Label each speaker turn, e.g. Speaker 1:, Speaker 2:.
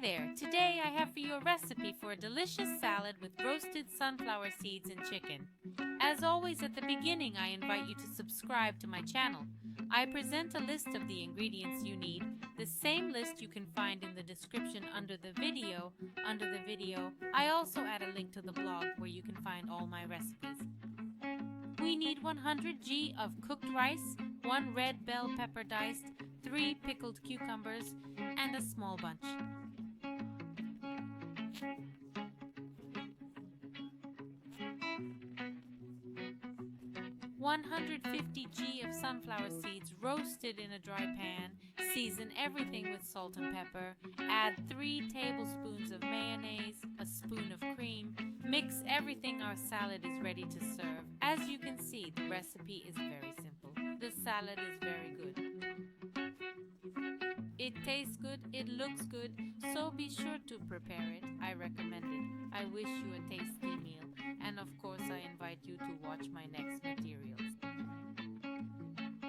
Speaker 1: there! Today I have for you a recipe for a delicious salad with roasted sunflower seeds and chicken. As always, at the beginning I invite you to subscribe to my channel. I present a list of the ingredients you need. The same list you can find in the description under the video. I also add a link to the blog where you can find all my recipes. We need 100 g of cooked rice, 1 red bell pepper diced, 3 pickled cucumbers, and a small bunch. 150 g of sunflower seeds roasted in a dry pan. Season everything with salt and pepper. Add 3 tablespoons of mayonnaise, a spoon of cream. Mix everything. Our salad is ready to serve. As you can see, the recipe is very simple. The salad is very good. It tastes good, it looks good, so be sure to prepare it. I recommend it. I wish you a tasty meal.